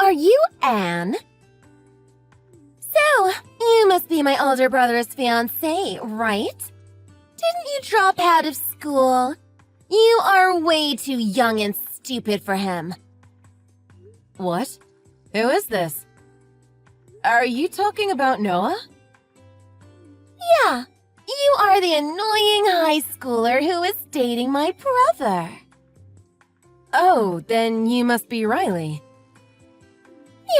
Are you Anne? So, you must be my older brother's fiancée, right? Didn't you drop out of school? You are way too young and stupid for him. What? Who is this? Are you talking about Noah? Yeah, you are the annoying high schooler who is dating my brother. Oh, then you must be Riley.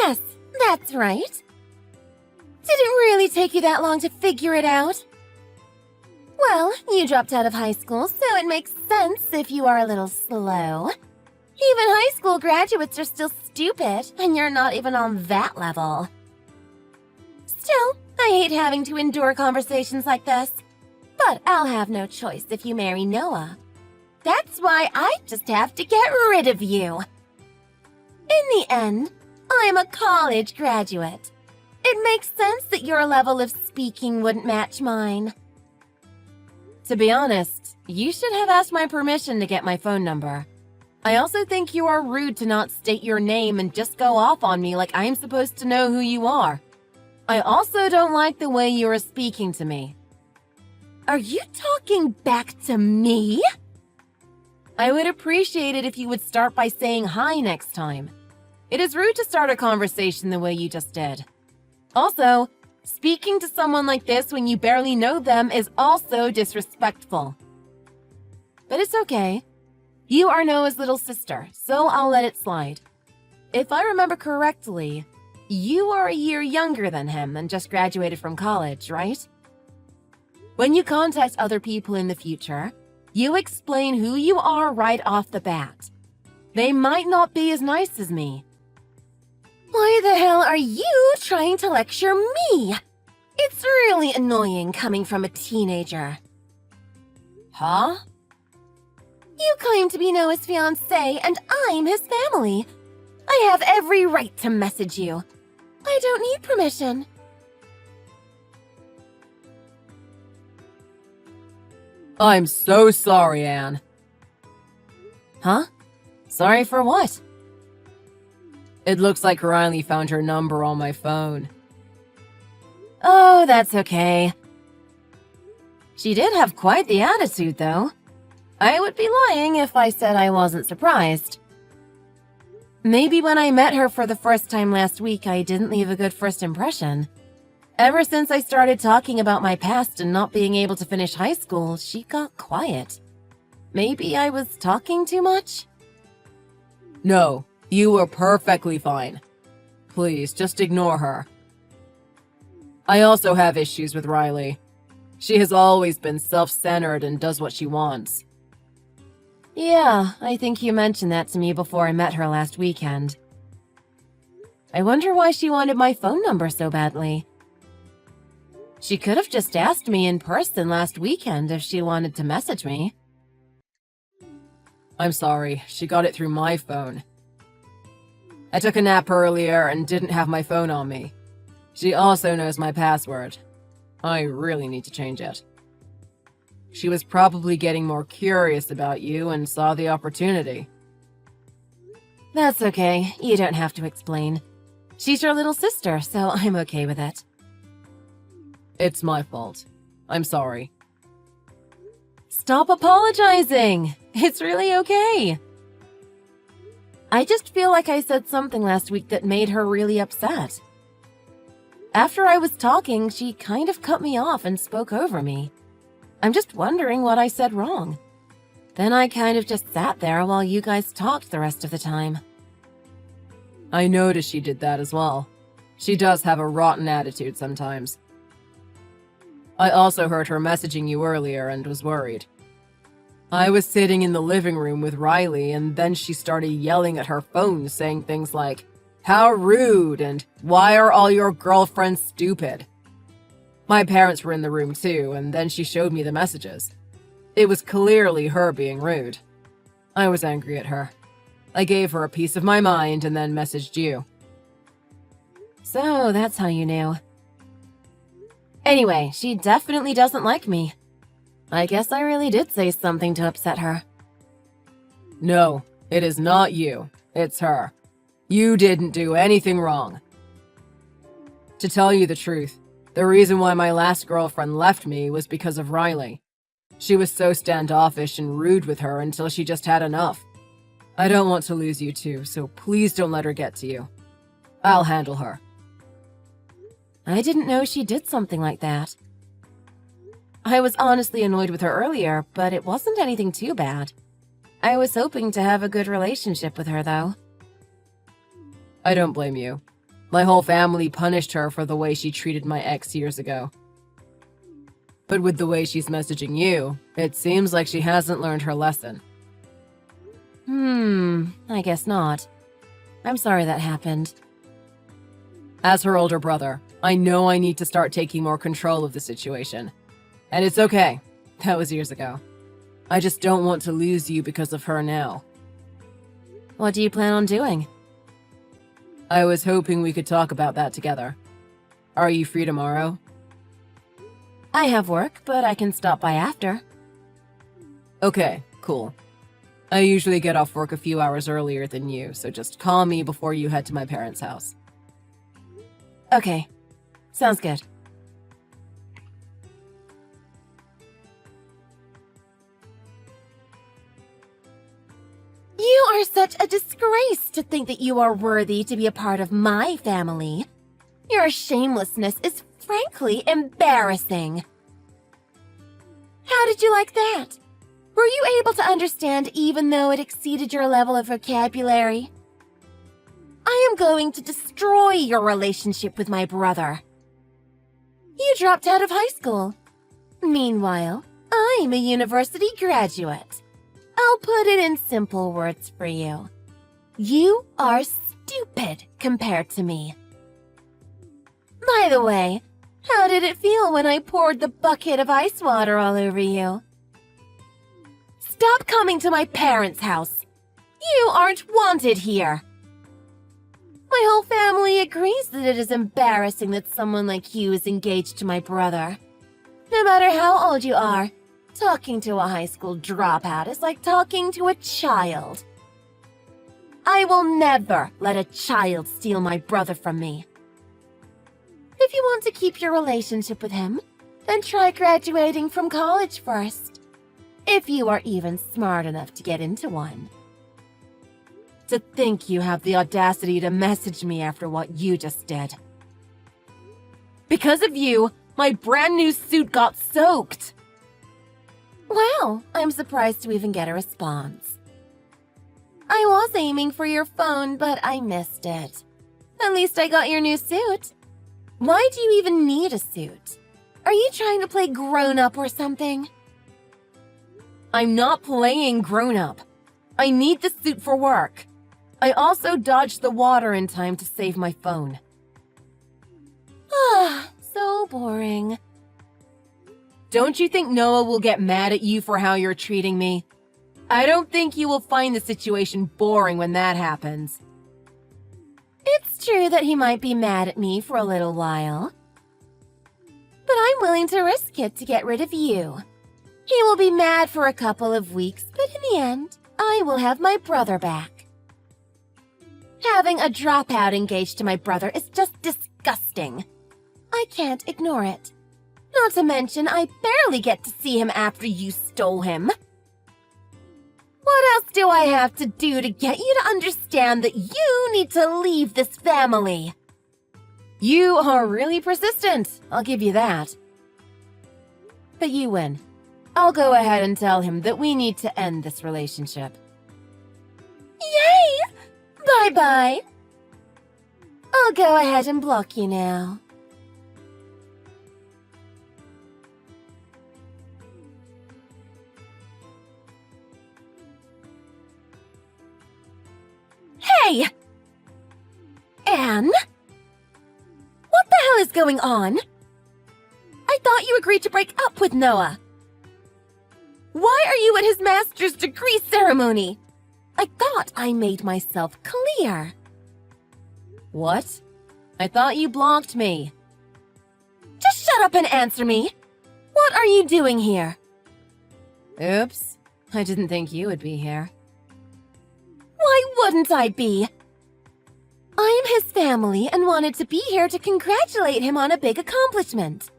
Yes, that's right. Did it really take you that long to figure it out? Well, you dropped out of high school, so it makes sense if you are a little slow. Even high school graduates are still stupid, and you're not even on that level. Still, I hate having to endure conversations like this. But I'll have no choice if you marry Noah. That's why I just have to get rid of you. In the end, I'm a college graduate. It makes sense that your level of speaking wouldn't match mine. To be honest, you should have asked my permission to get my phone number. I also think you are rude to not state your name and just go off on me like I'm supposed to know who you are. I also don't like the way you are speaking to me. Are you talking back to me? I would appreciate it if you would start by saying hi next time. It is rude to start a conversation the way you just did. Also, speaking to someone like this when you barely know them is also disrespectful. But it's okay. You are Noah's little sister, so I'll let it slide. If I remember correctly, you are a year younger than him and just graduated from college, right? When you contact other people in the future, you explain who you are right off the bat. They might not be as nice as me. Why the hell are you trying to lecture me? It's really annoying coming from a teenager. Huh? You claim to be Noah's fiancé, and I'm his family. I have every right to message you. I don't need permission. I'm so sorry, Anne. Huh? Sorry for what? It looks like Riley found her number on my phone. Oh, that's okay. She did have quite the attitude, though. I would be lying if I said I wasn't surprised. Maybe when I met her for the first time last week, I didn't leave a good first impression. Ever since I started talking about my past and not being able to finish high school, she got quiet. Maybe I was talking too much? No, you were perfectly fine. Please, just ignore her. I also have issues with Riley. She has always been self-centered and does what she wants. Yeah, I think you mentioned that to me before I met her last weekend. I wonder why she wanted my phone number so badly. She could have just asked me in person last weekend if she wanted to message me. I'm sorry, she got it through my phone. I took a nap earlier and didn't have my phone on me. She also knows my password. I really need to change it. She was probably getting more curious about you and saw the opportunity. That's okay, you don't have to explain. She's your little sister, so I'm okay with it. It's my fault. I'm sorry. Stop apologizing! It's really okay. I just feel like I said something last week that made her really upset. After I was talking, she kind of cut me off and spoke over me. I'm just wondering what I said wrong. Then I kind of just sat there while you guys talked the rest of the time. I noticed she did that as well. She does have a rotten attitude sometimes. I also heard her messaging you earlier and was worried. I was sitting in the living room with Riley and then she started yelling at her phone saying things like, "How rude," and "Why are all your girlfriends stupid?" My parents were in the room too, and then she showed me the messages. It was clearly her being rude. I was angry at her. I gave her a piece of my mind and then messaged you. So that's how you knew. Anyway, she definitely doesn't like me. I guess I really did say something to upset her. No, it is not you. It's her. You didn't do anything wrong. To tell you the truth, the reason why my last girlfriend left me was because of Riley. She was so standoffish and rude with her until she just had enough. I don't want to lose you too, so please don't let her get to you. I'll handle her. I didn't know she did something like that. I was honestly annoyed with her earlier, but it wasn't anything too bad. I was hoping to have a good relationship with her, though. I don't blame you. My whole family punished her for the way she treated my ex years ago. But with the way she's messaging you, it seems like she hasn't learned her lesson. I guess not. I'm sorry that happened. As her older brother, I know I need to start taking more control of the situation. And it's okay. That was years ago. I just don't want to lose you because of her now. What do you plan on doing? I was hoping we could talk about that together. Are you free tomorrow? I have work, but I can stop by after. Okay, cool. I usually get off work a few hours earlier than you, so just call me before you head to my parents' house. Okay, sounds good. You are such a disgrace to think that you are worthy to be a part of my family. Your shamelessness is frankly embarrassing. How did you like that? Were you able to understand even though it exceeded your level of vocabulary? I am going to destroy your relationship with my brother. You dropped out of high school. Meanwhile, I'm a university graduate. I'll put it in simple words for you. You are stupid compared to me. By the way, how did it feel when I poured the bucket of ice water all over you? Stop coming to my parents' house. You aren't wanted here. My whole family agrees that it is embarrassing that someone like you is engaged to my brother. No matter how old you are, talking to a high school dropout is like talking to a child. I will never let a child steal my brother from me. If you want to keep your relationship with him, then try graduating from college first. If you are even smart enough to get into one. To think you have the audacity to message me after what you just did. Because of you, my brand new suit got soaked. Wow, I'm surprised to even get a response. I was aiming for your phone, but I missed it. At least I got your new suit. Why do you even need a suit? Are you trying to play grown-up or something? I'm not playing grown-up. I need the suit for work. I also dodged the water in time to save my phone. Ah, so boring. Don't you think Noah will get mad at you for how you're treating me? I don't think you will find the situation boring when that happens. It's true that he might be mad at me for a little while. But I'm willing to risk it to get rid of you. He will be mad for a couple of weeks, but in the end, I will have my brother back. Having a dropout engaged to my brother is just disgusting. I can't ignore it. Not to mention, I barely get to see him after you stole him. What else do I have to do to get you to understand that you need to leave this family? You are really persistent, I'll give you that. But you win. I'll go ahead and tell him that we need to end this relationship. Yay! Bye-bye. I'll go ahead and block you now. Hey! Anne? What the hell is going on? I thought you agreed to break up with Noah. Why are you at his master's degree ceremony? I thought I made myself clear. What? I thought you blocked me. Just shut up and answer me. What are you doing here? Oops. I didn't think you would be here. Why wouldn't I be? his family and wanted to be here to congratulate him on a big accomplishment.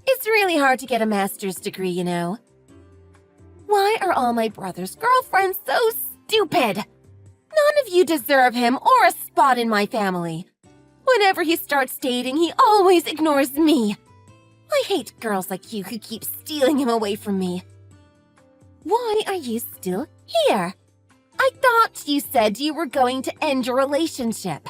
It's really hard to get a master's degree, you know. Why are all my brother's girlfriends so stupid? None of you deserve him or a spot in my family. Whenever he starts dating, he always ignores me. I hate girls like you who keep stealing him away from me. Why are you still here? I thought you said you were going to end your relationship.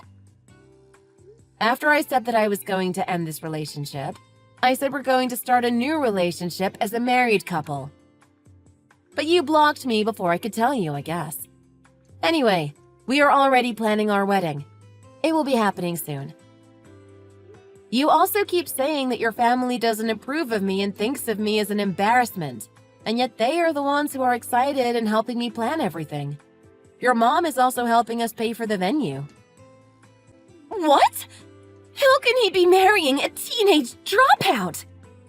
After I said that I was going to end this relationship, I said we're going to start a new relationship as a married couple. But you blocked me before I could tell you, I guess. Anyway, we are already planning our wedding. It will be happening soon. You also keep saying that your family doesn't approve of me and thinks of me as an embarrassment, and yet they are the ones who are excited and helping me plan everything. Your mom is also helping us pay for the venue. What? How can he be marrying a teenage dropout?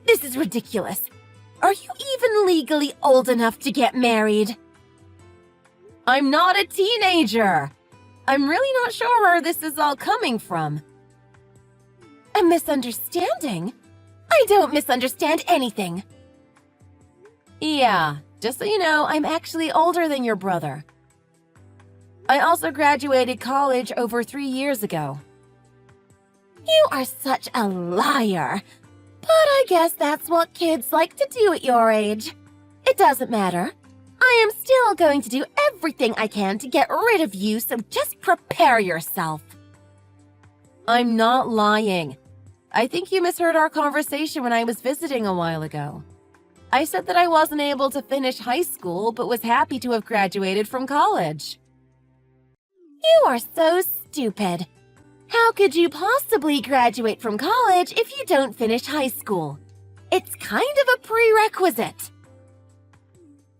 This is ridiculous. Are you even legally old enough to get married? I'm not a teenager. I'm really not sure where this is all coming from. A misunderstanding? I don't misunderstand anything. Yeah, just so you know, I'm actually older than your brother. I also graduated college over 3 years ago. You are such a liar. But I guess that's what kids like to do at your age. It doesn't matter. I am still going to do everything I can to get rid of you, so just prepare yourself. I'm not lying. I think you misheard our conversation when I was visiting a while ago. I said that I wasn't able to finish high school, but was happy to have graduated from college. You are so stupid. How could you possibly graduate from college if you don't finish high school? It's kind of a prerequisite.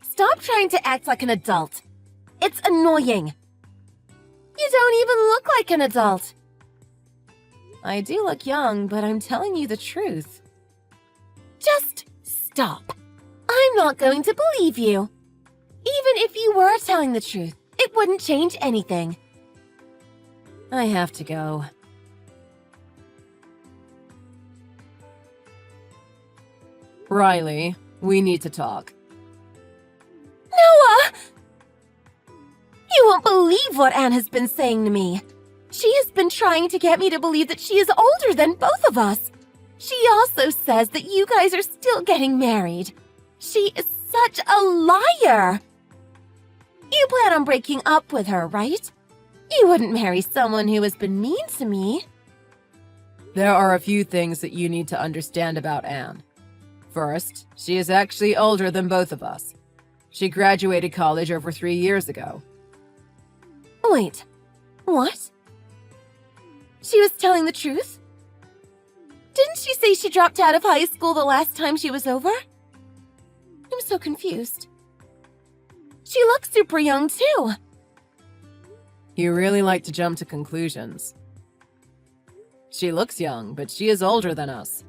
Stop trying to act like an adult. It's annoying. You don't even look like an adult. I do look young, but I'm telling you the truth. Just stop. I'm not going to believe you. Even if you were telling the truth, it wouldn't change anything. I have to go. Riley, we need to talk. Noah! You won't believe what Anne has been saying to me. She has been trying to get me to believe that she is older than both of us. She also says that you guys are still getting married. She is such a liar. You plan on breaking up with her, right? You wouldn't marry someone who has been mean to me. There are a few things that you need to understand about Anne. First, she is actually older than both of us. She graduated college over 3 years ago. Wait, what? She was telling the truth? Didn't she say she dropped out of high school the last time she was over? I'm so confused. She looks super young, too. You really like to jump to conclusions. She looks young, but she is older than us.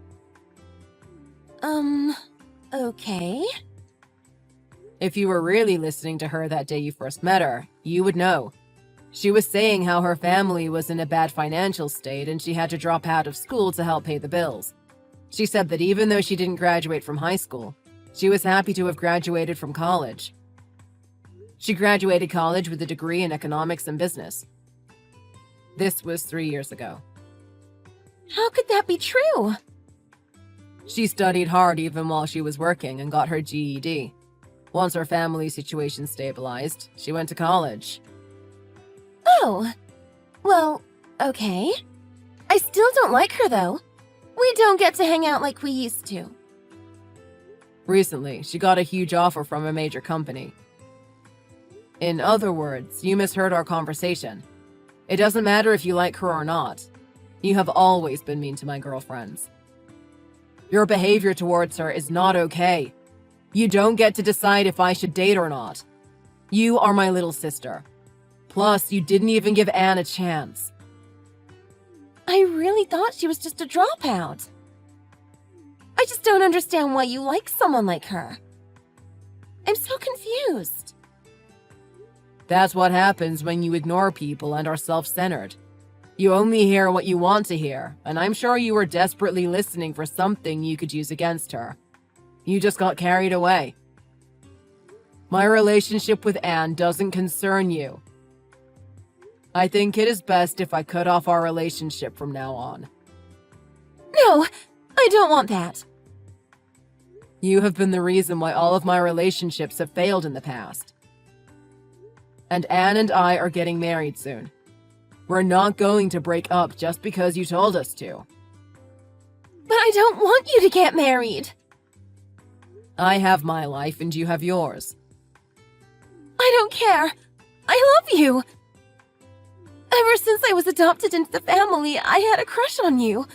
Okay. If you were really listening to her that day you first met her, you would know. She was saying how her family was in a bad financial state and she had to drop out of school to help pay the bills. She said that even though she didn't graduate from high school, she was happy to have graduated from college. She graduated college with a degree in economics and business. This was 3 years ago. How could that be true? She studied hard even while she was working and got her GED. Once her family situation stabilized, she went to college. Oh, well, okay. I still don't like her, though. We don't get to hang out like we used to. Recently, she got a huge offer from a major company. In other words, you misheard our conversation. It doesn't matter if you like her or not. You have always been mean to my girlfriends. Your behavior towards her is not okay. You don't get to decide if I should date or not. You are my little sister. Plus, you didn't even give Anne a chance. I really thought she was just a dropout. I just don't understand why you like someone like her. I'm so confused. That's what happens when you ignore people and are self-centered. You only hear what you want to hear, and I'm sure you were desperately listening for something you could use against her. You just got carried away. My relationship with Anne doesn't concern you. I think it is best if I cut off our relationship from now on. No, I don't want that. You have been the reason why all of my relationships have failed in the past. And Anne and I are getting married soon. We're not going to break up just because you told us to. But I don't want you to get married. I have my life and you have yours. I don't care. I love you. Ever since I was adopted into the family, I had a crush on you.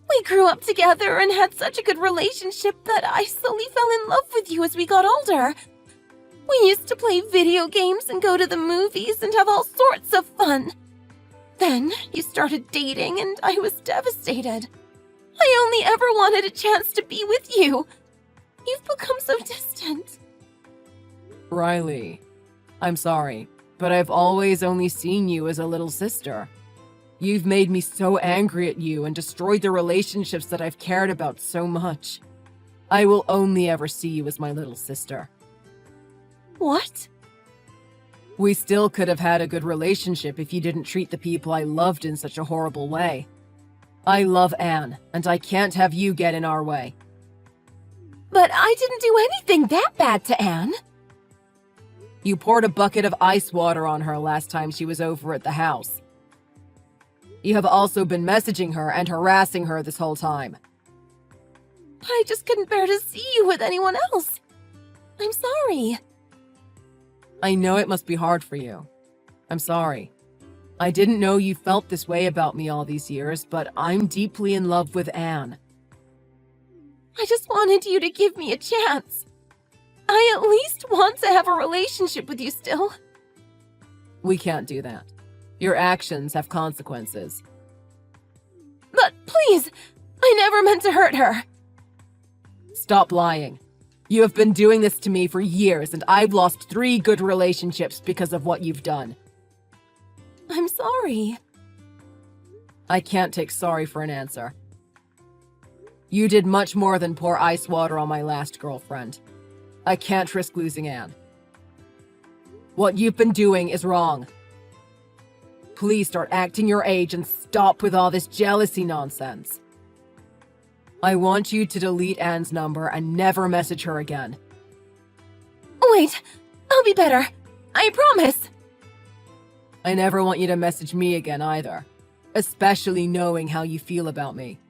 We grew up together and had such a good relationship that I slowly fell in love with you as we got older. We used to play video games and go to the movies and have all sorts of fun. Then you started dating and I was devastated. I only ever wanted a chance to be with you. You've become so distant. Riley, I'm sorry, but I've always only seen you as a little sister. You've made me so angry at you and destroyed the relationships that I've cared about so much. I will only ever see you as my little sister. What? We still could have had a good relationship if you didn't treat the people I loved in such a horrible way. I love Anne, and I can't have you get in our way. But I didn't do anything that bad to Anne. You poured a bucket of ice water on her last time she was over at the house. You have also been messaging her and harassing her this whole time. But I just couldn't bear to see you with anyone else. I'm sorry. I know it must be hard for you. I'm sorry. I didn't know you felt this way about me all these years, but I'm deeply in love with Anne. I just wanted you to give me a chance. I at least want to have a relationship with you still. We can't do that. Your actions have consequences. But please, I never meant to hurt her. Stop lying. You have been doing this to me for years, and I've lost 3 good relationships because of what you've done. I'm sorry. I can't take sorry for an answer. You did much more than pour ice water on my last girlfriend. I can't risk losing Anne. What you've been doing is wrong. Please start acting your age and stop with all this jealousy nonsense. I want you to delete Anne's number and never message her again. Wait, I'll be better. I promise. I never want you to message me again either, especially knowing how you feel about me.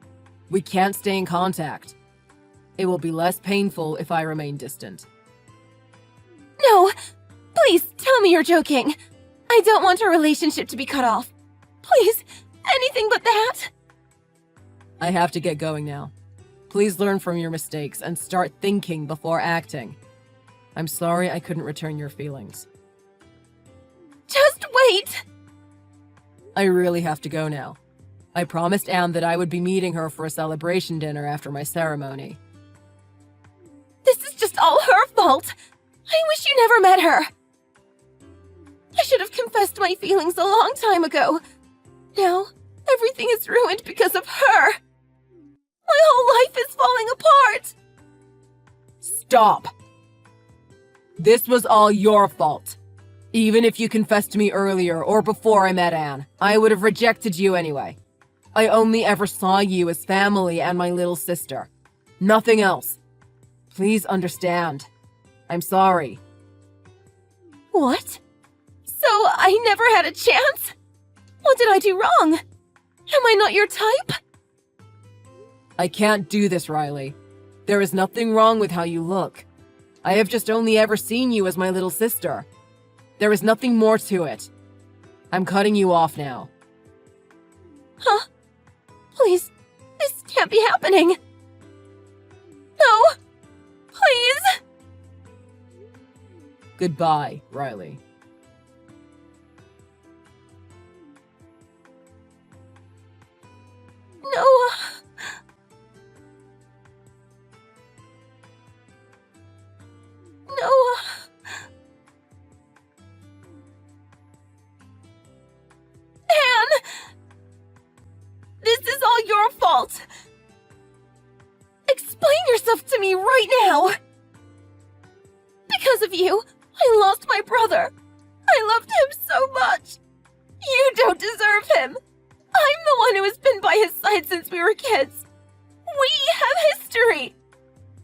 We can't stay in contact. It will be less painful if I remain distant. No, please tell me you're joking. I don't want our relationship to be cut off. Please, anything but that. I have to get going now. Please learn from your mistakes and start thinking before acting. I'm sorry I couldn't return your feelings. Just wait! I really have to go now. I promised Anne that I would be meeting her for a celebration dinner after my ceremony. This is just all her fault. I wish you never met her. I should have confessed my feelings a long time ago. Now, everything is ruined because of her. My whole life is falling apart. Stop! This was all your fault. Even if you confessed to me earlier or before I met Anne, I would have rejected you anyway. I only ever saw you as family and my little sister. Nothing else. Please understand. I'm sorry. What? So I never had a chance? What did I do wrong? Am I not your type? I can't do this, Riley. There is nothing wrong with how you look. I have just only ever seen you as my little sister. There is nothing more to it. I'm cutting you off now. Huh? Please, this can't be happening. No! Please! Goodbye, Riley. No. No. Anne! fault! Explain yourself to me right now! Because of you, I lost my brother. I loved him so much. You don't deserve him. I'm the one who has been by his side since we were kids. We have history.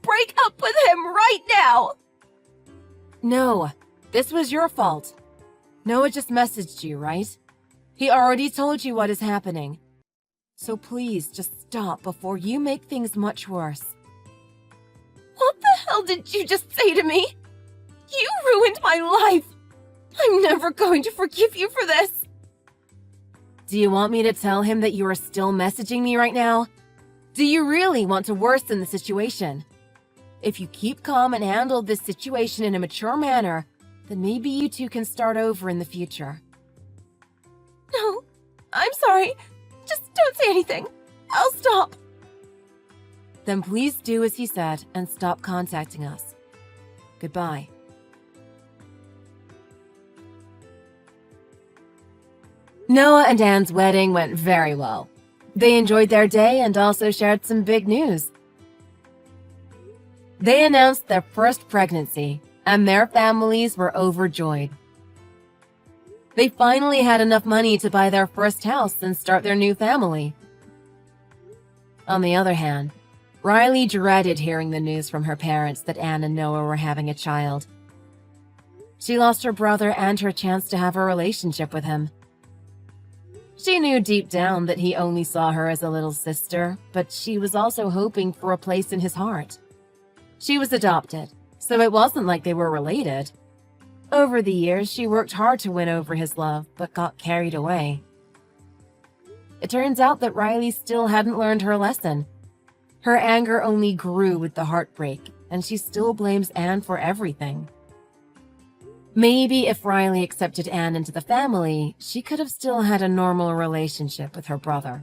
Break up with him right now. No, this was your fault. Noah just messaged you, right? He already told you what is happening. So please, just stop before you make things much worse. What the hell did you just say to me? You ruined my life. I'm never going to forgive you for this. Do you want me to tell him that you are still messaging me right now? Do you really want to worsen the situation? If you keep calm and handle this situation in a mature manner, then maybe you two can start over in the future. No, I'm sorry. Just don't say anything. I'll stop. Then please do as he said and stop contacting us. Goodbye. Noah and Anne's wedding went very well. They enjoyed their day and also shared some big news. They announced their first pregnancy, and their families were overjoyed. They finally had enough money to buy their first house and start their new family. On the other hand, Riley dreaded hearing the news from her parents that Anne and Noah were having a child. She lost her brother and her chance to have a relationship with him. She knew deep down that he only saw her as a little sister, but she was also hoping for a place in his heart. She was adopted, so it wasn't like they were related. Over the years, she worked hard to win over his love, but got carried away. It turns out that Riley still hadn't learned her lesson. Her anger only grew with the heartbreak, and she still blames Anne for everything. Maybe if Riley accepted Anne into the family, she could have still had a normal relationship with her brother.